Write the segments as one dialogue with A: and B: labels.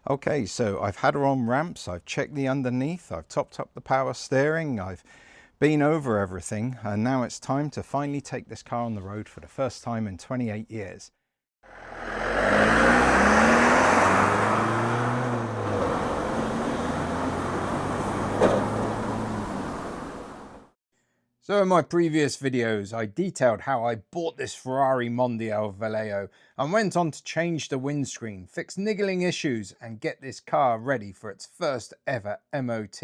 A: Okay, so I've had her on ramps, I've checked the underneath, I've topped up the power steering, I've been over everything, and now it's time to finally take this car on the road for the first time in 28 years. So in my previous videos, I detailed how I bought this Ferrari Mondial Valeo and went on to change the windscreen, fix niggling issues and get this car ready for its first ever MOT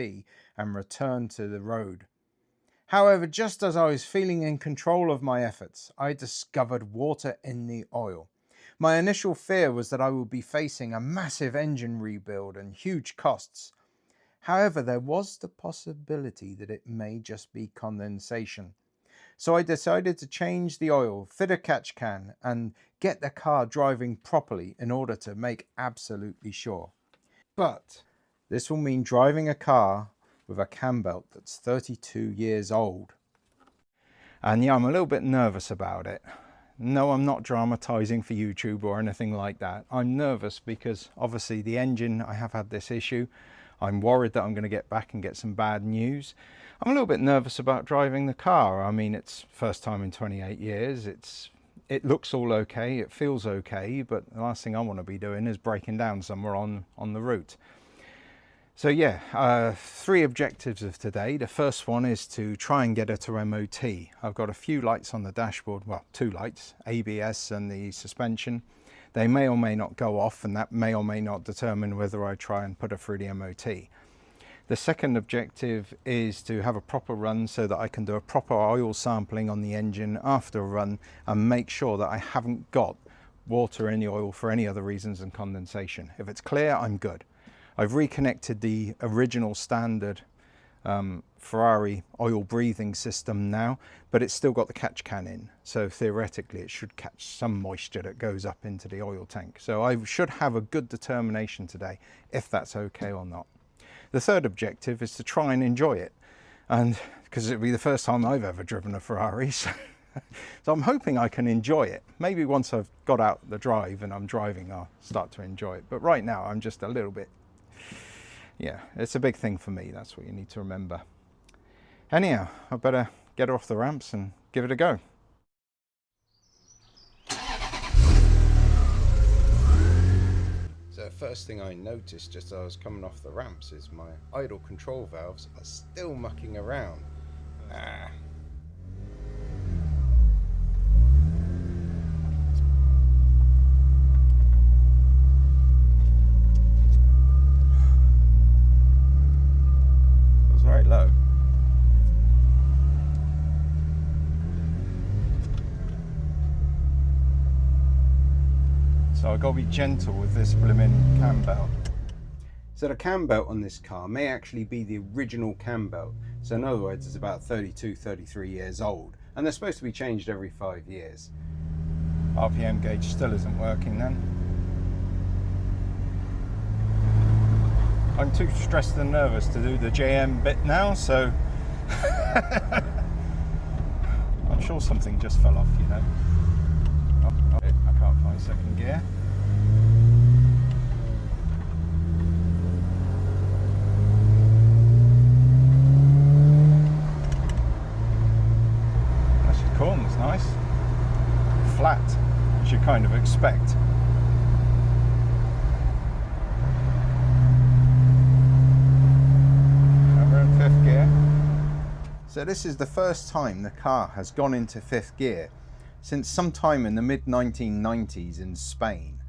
A: and return to the road. However, just as I was feeling in control of my efforts, I discovered water in the oil. My initial fear was that I would be facing a massive engine rebuild and huge costs. However, there was the possibility that it may just be condensation. So I decided to change the oil, fit a catch can, and get the car driving properly in order to make absolutely sure. But this will mean driving a car with a cam belt that's 32 years old. And yeah, I'm a little bit nervous about it. No, I'm not dramatizing for YouTube or anything like that. I'm nervous because obviously the engine, I have had this issue. I'm worried that I'm going to get back and get some bad news. I'm a little bit nervous about driving the car. I mean, it's first time in 28 years. It looks all okay, it feels okay, but the last thing I want to be doing is breaking down somewhere on the route. So yeah, 3 objectives of today. The first one is to try and get her to MOT. I've got a few lights on the dashboard, well, 2 lights, ABS and the suspension. They may or may not go off, and that may or may not determine whether I try and put her through the MOT. The second objective is to have a proper run so that I can do a proper oil sampling on the engine after a run and make sure that I haven't got water in the oil for any other reasons than condensation. If it's clear, I'm good. I've reconnected the original standard Ferrari oil breathing system now, but it's still got the catch can in, so theoretically it should catch some moisture that goes up into the oil tank. So I should have a good determination today if that's okay or not. The third objective is to try and enjoy it, and because it'll be the first time I've ever driven a Ferrari, so I'm hoping I can enjoy it. Maybe once I've got out the drive and I'm driving, I'll start to enjoy it, but right now I'm just a little bit, yeah, it's a big thing for me. That's what you need to remember. Anyhow, I better get her off the ramps and give it a go. So the first thing I noticed just as I was coming off the ramps is my idle control valves are still mucking around. Very low. So I've got to be gentle with this blimmin' cam belt. So the cam belt on this car may actually be the original cam belt. So in other words, it's about 32, 33 years old. And they're supposed to be changed every 5 years. RPM gauge still isn't working then. I'm too stressed and nervous to do the JM bit now, so I'm sure something just fell off, you know. Oh, I can't find second gear. That's your corners, nice. Flat, as you kind of expect. Fifth gear. So this is the first time the car has gone into 5th gear since sometime in the mid-1990s in Spain.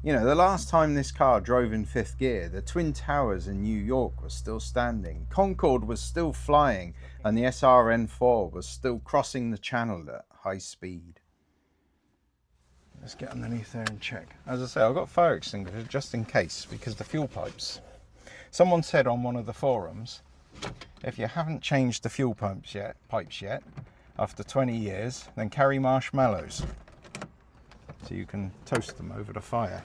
A: You know, the last time this car drove in 5th gear, the Twin Towers in New York was still standing, Concorde was still flying, and the SRN4 was still crossing the channel at high speed. Let's get underneath there and check. As I say, I've got fire extinguisher just in case, because the fuel pipes. Someone said on one of the forums, if you haven't changed the fuel pipes yet, after 20 years, then carry marshmallows so you can toast them over the fire.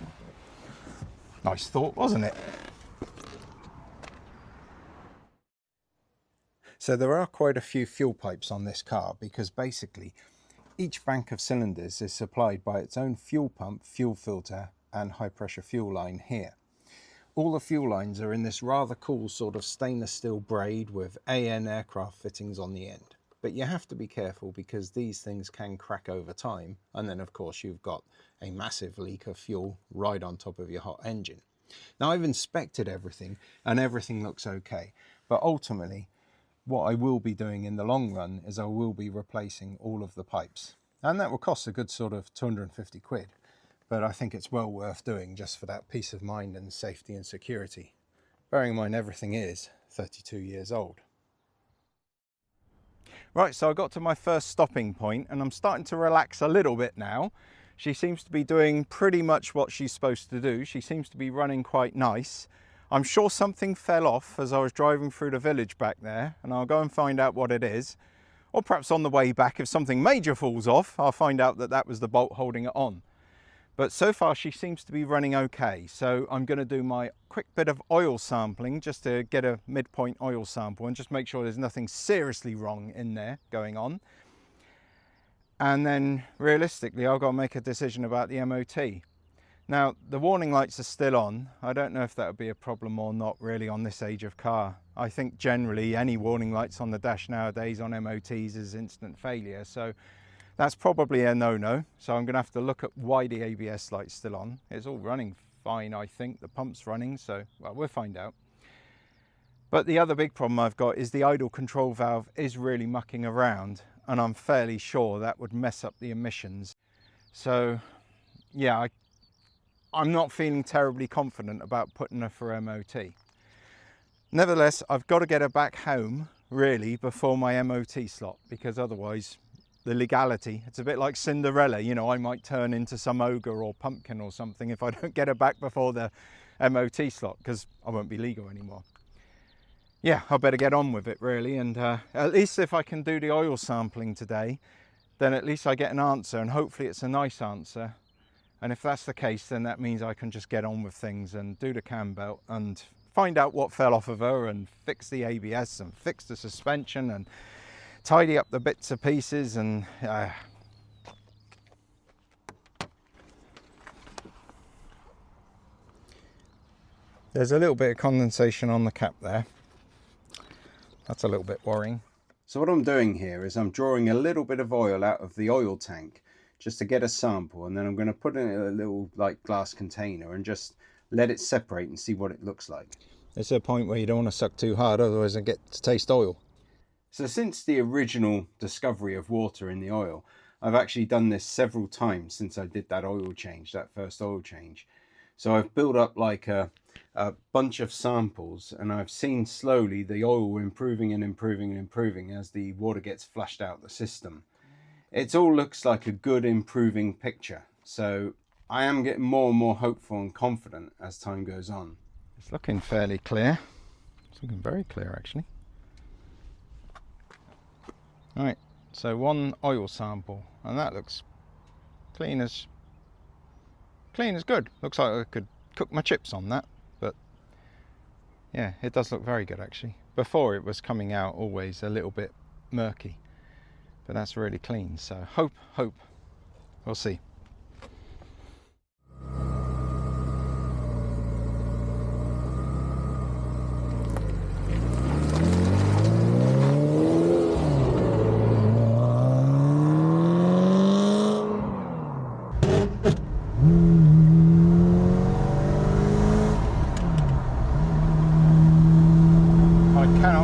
A: Nice thought, wasn't it? So there are quite a few fuel pipes on this car because basically each bank of cylinders is supplied by its own fuel pump, fuel filter and high pressure fuel line here. All the fuel lines are in this rather cool sort of stainless steel braid with AN aircraft fittings on the end. But you have to be careful because these things can crack over time. And then of course you've got a massive leak of fuel right on top of your hot engine. Now I've inspected everything and everything looks okay. But ultimately what I will be doing in the long run is I will be replacing all of the pipes. And that will cost a good sort of 250 quid. But I think it's well worth doing just for that peace of mind and safety and security. Bearing in mind everything is 32 years old. Right, so I got to my first stopping point and I'm starting to relax a little bit now. She seems to be doing pretty much what she's supposed to do. She seems to be running quite nice. I'm sure something fell off as I was driving through the village back there, and I'll go and find out what it is. Or perhaps on the way back, if something major falls off, I'll find out that that was the bolt holding it on. But so far she seems to be running okay. So I'm going to do my quick bit of oil sampling just to get a midpoint oil sample and just make sure there's nothing seriously wrong in there going on. And then realistically, I've got to make a decision about the MOT. Now, the warning lights are still on. I don't know if that would be a problem or not really on this age of car. I think generally any warning lights on the dash nowadays on MOTs is instant failure. So that's probably a no-no. So I'm going to have to look at why the ABS light's still on. It's all running fine, I think. The pump's running, so well, we'll find out. But the other big problem I've got is the idle control valve is really mucking around, and I'm fairly sure that would mess up the emissions. So yeah, I'm not feeling terribly confident about putting her for MOT. Nevertheless, I've got to get her back home really before my MOT slot, because otherwise the legality, it's a bit like Cinderella, you know, I might turn into some ogre or pumpkin or something if I don't get her back before the MOT slot, because I won't be legal anymore. Yeah, I better get on with it really, and at least if I can do the oil sampling today, then at least I get an answer, and hopefully it's a nice answer. And if that's the case, then that means I can just get on with things and do the cam belt and find out what fell off of her and fix the ABS and fix the suspension and tidy up the bits and pieces. And there's a little bit of condensation on the cap there. That's a little bit worrying. So what I'm doing here is I'm drawing a little bit of oil out of the oil tank just to get a sample, and then I'm going to put it in a little like glass container and just let it separate and see what it looks like. It's a point where you don't want to suck too hard, otherwise I get to taste oil. So since the original discovery of water in the oil, I've actually done this several times since I did that oil change, that first oil change. So I've built up like a bunch of samples, and I've seen slowly the oil improving and improving and improving as the water gets flushed out the system. It all looks like a good improving picture. So I am getting more and more hopeful and confident as time goes on. It's looking fairly clear. It's looking very clear actually. Right, so one oil sample, and that looks clean as good. Looks like I could cook my chips on that, but yeah, it does look very good actually. Before it was coming out always a little bit murky, but that's really clean. So hope, we'll see.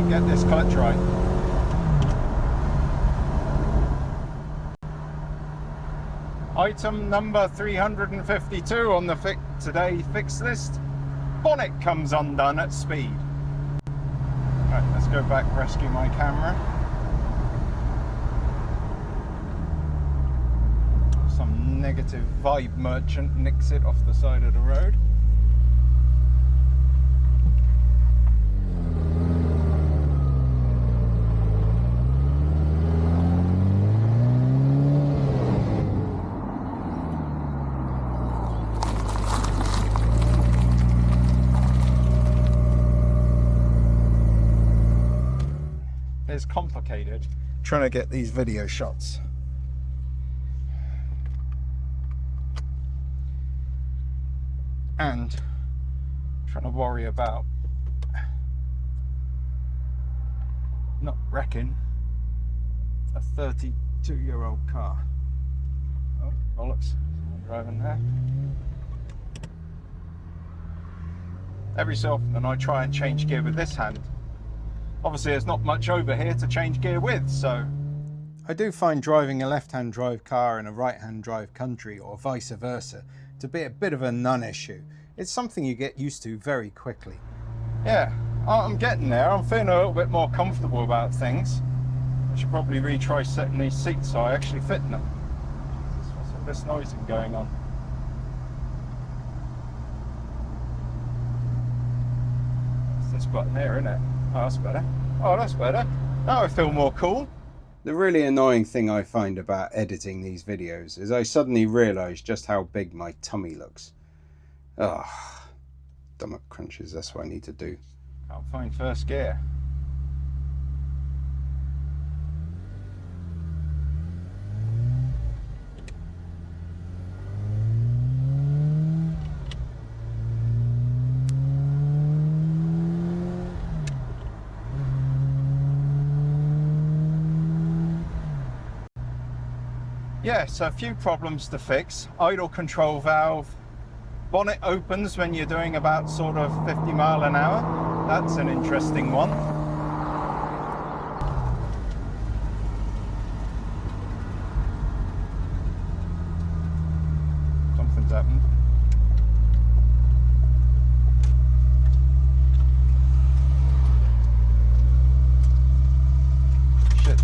A: Get this clutch right. Item number 352 on the today fix list. Bonnet comes undone at speed. Right, let's go back, rescue my camera. Some negative vibe merchant nicks it off the side of the road. It's complicated trying to get these video shots. And trying to worry about not wrecking a 32-year-old car. Oh, bollocks, someone driving there. Every so often I try and change gear with this hand. Obviously there's not much over here to change gear with, so I do find driving a left-hand drive car in a right-hand drive country, or vice versa, to be a bit of a non-issue. It's something you get used to very quickly. Yeah, I'm getting there. I'm feeling a little bit more comfortable about things. I should probably retry setting these seats so I actually fit in them. What's all this noising going on? It's this button here, isn't it? Oh, that's better. Oh, that's better. Now I feel more cool. The really annoying thing I find about editing these videos is I suddenly realise just how big my tummy looks. Oh, stomach crunches, that's what I need to do. Can't find first gear. Yeah, so a few problems to fix. Idle control valve. Bonnet opens when you're doing about sort of 50 mile an hour. That's an interesting one. Something's happened. Shit.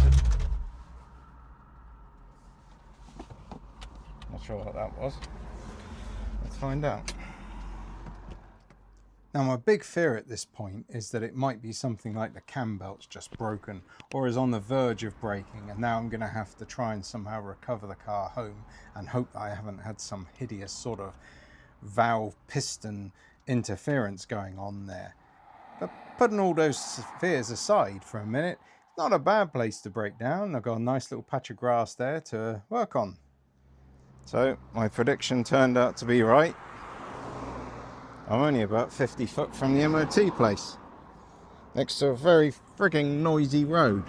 A: Not sure what that was. Let's find out. Now my big fear at this point is that it might be something like the cam belt's just broken or is on the verge of breaking, and now I'm going to have to try and somehow recover the car home and hope I haven't had some hideous sort of valve piston interference going on there. But putting all those fears aside for a minute, not a bad place to break down. I've got a nice little patch of grass there to work on. So my prediction turned out to be right. I'm only about 50 foot from the MOT place, next to a very frigging noisy road.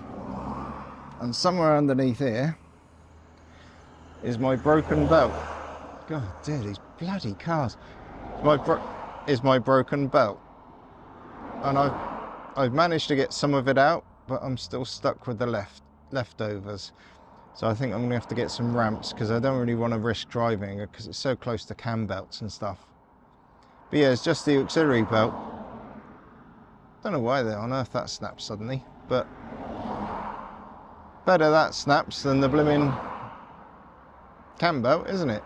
A: And somewhere underneath here is my broken belt. God dear, these bloody cars. Is my broken belt. And I've managed to get some of it out, but I'm still stuck with the leftovers. So I think I'm going to have to get some ramps, because I don't really want to risk driving because it's so close to cam belts and stuff. But yeah, it's just the auxiliary belt. Don't know why on earth that snapped suddenly, but better that snaps than the blimmin' cam belt, isn't it?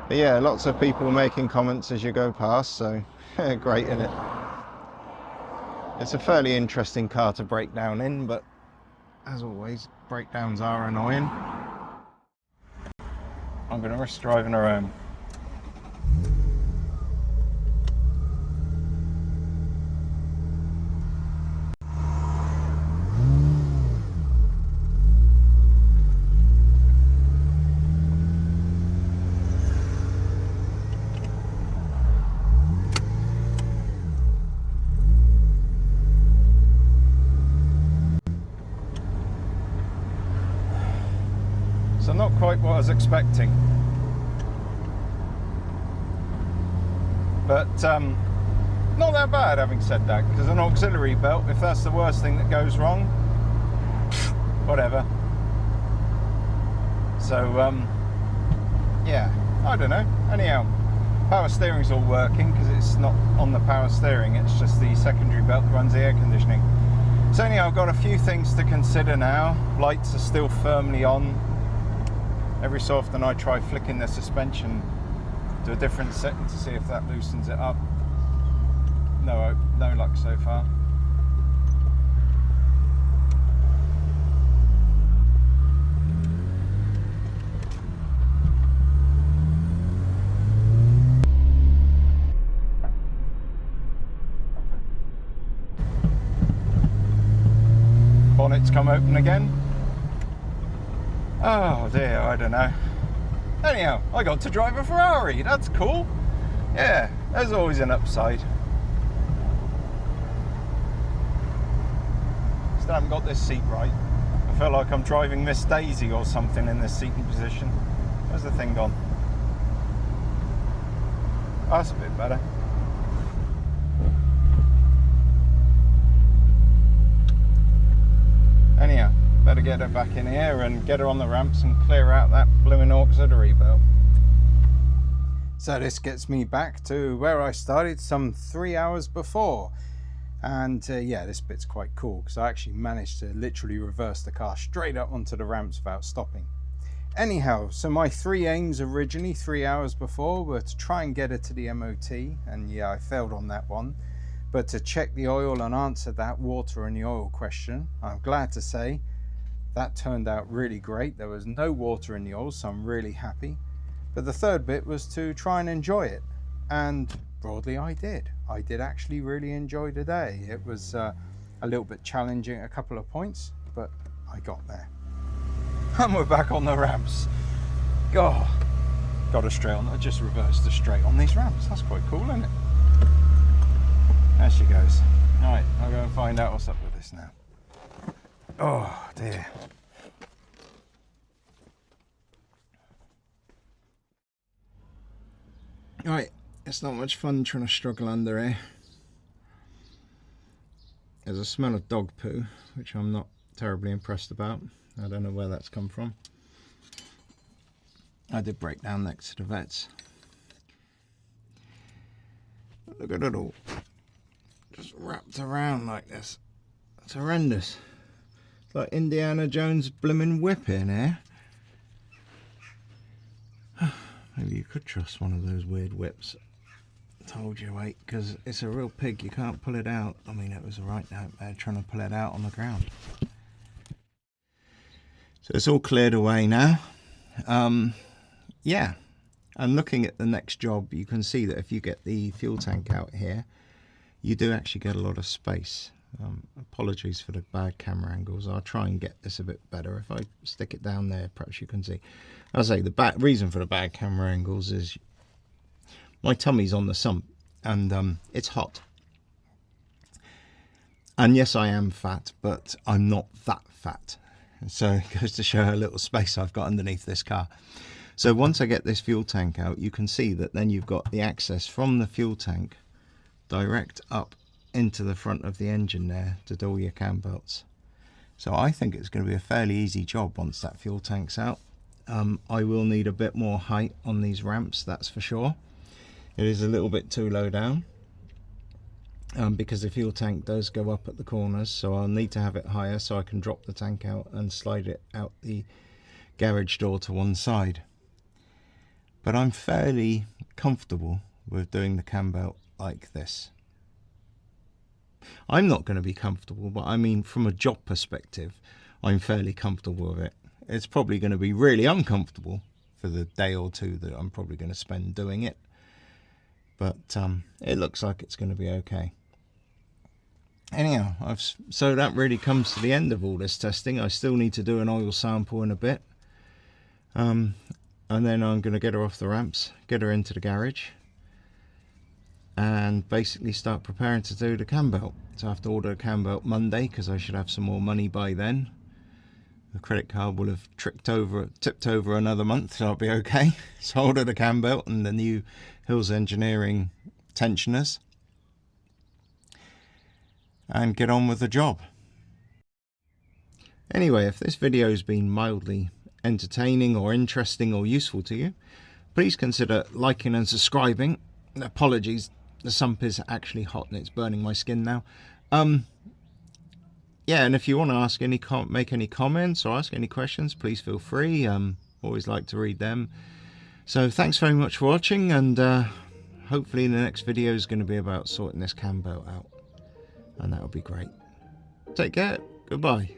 A: But yeah, lots of people making comments as you go past, so great, isn't it? It's a fairly interesting car to break down in, but as always, breakdowns are annoying. I'm going to risk driving her home. So not quite what I was expecting, but not that bad, having said that, because an auxiliary belt, if that's the worst thing that goes wrong, whatever. So yeah, I don't know. Anyhow, power steering's all working because it's not on the power steering, it's just the secondary belt that runs the air conditioning. So anyhow, I've got a few things to consider now. Lights are still firmly on. Every so often I try flicking the suspension to a different setting to see if that loosens it up. No luck so far. Bonnet's come open again. Oh dear, I don't know. Anyhow, I got to drive a Ferrari, that's cool. Yeah, there's always an upside. Still haven't got this seat right. I feel like I'm driving Miss Daisy or something in this seating position. Where's the thing gone? Oh, that's a bit better. Anyhow, better get her back in here and get her on the ramps and clear out that blooming auxiliary belt. So this gets me back to where I started some 3 hours before. And yeah, this bit's quite cool because I actually managed to literally reverse the car straight up onto the ramps without stopping. Anyhow, so my three aims originally 3 hours before were to try and get her to the MOT, and yeah, I failed on that one. But to check the oil and answer that water in the oil question, I'm glad to say that turned out really great. There was no water in the oil, so I'm really happy. But the third bit was to try and enjoy it, and broadly I did. I did actually really enjoy the day. It was a little bit challenging at a couple of points, but I got there. And we're back on the ramps. God, got her straight on. I just reversed her straight on these ramps. That's quite cool, isn't it? There she goes. Alright, I'll go and find out what's up with this now. Oh dear. Right, it's not much fun trying to struggle under here. There's a smell of dog poo, which I'm not terribly impressed about. I don't know where that's come from. I did break down next to the vets. Look at it all. Just wrapped around like this. It's horrendous. It's like Indiana Jones' blimmin' whip in here. Maybe you could trust one of those weird whips. Told you, wait, because it's a real pig. You can't pull it out. I mean, it was a right nightmare trying to pull it out on the ground. So it's all cleared away now. Yeah, and looking at the next job, you can see that if you get the fuel tank out here, you do actually get a lot of space. Apologies for the bad camera angles. I'll try and get this a bit better. If I stick it down there, perhaps you can see. I'll say the reason for the bad camera angles is my tummy's on the sump and it's hot. And yes, I am fat, but I'm not that fat. So it goes to show how little space I've got underneath this car. So once I get this fuel tank out, you can see that then you've got the access from the fuel tank direct up into the front of the engine there to do all your cam belts. So I think it's going to be a fairly easy job once that fuel tank's out. I will need a bit more height on these ramps, that's for sure. It is a little bit too low down because the fuel tank does go up at the corners, so I'll need to have it higher so I can drop the tank out and slide it out the garage door to one side. But I'm fairly comfortable with doing the cam belt like this. I'm not going to be comfortable, but I mean from a job perspective, I'm fairly comfortable with it. It's probably going to be really uncomfortable for the day or two that I'm probably going to spend doing it. But it looks like it's going to be okay. Anyhow, so that really comes to the end of all this testing. I still need to do an oil sample in a bit. And then I'm going to get her off the ramps, get her into the garage, and basically start preparing to do the cam belt. So I have to order a cam belt Monday because I should have some more money by then. The credit card will have tipped over another month, so I'll be okay. So I ordered a cam belt and the new Hills Engineering tensioners and get on with the job. Anyway, if this video has been mildly entertaining or interesting or useful to you, please consider liking and subscribing. Apologies, the sump is actually hot and it's burning my skin now. Yeah, and if you want to ask make any comments or ask any questions, please feel free. Always like to read them. So thanks very much for watching, and hopefully the next video is going to be about sorting this cam belt out, and that'll be great. Take care. Goodbye.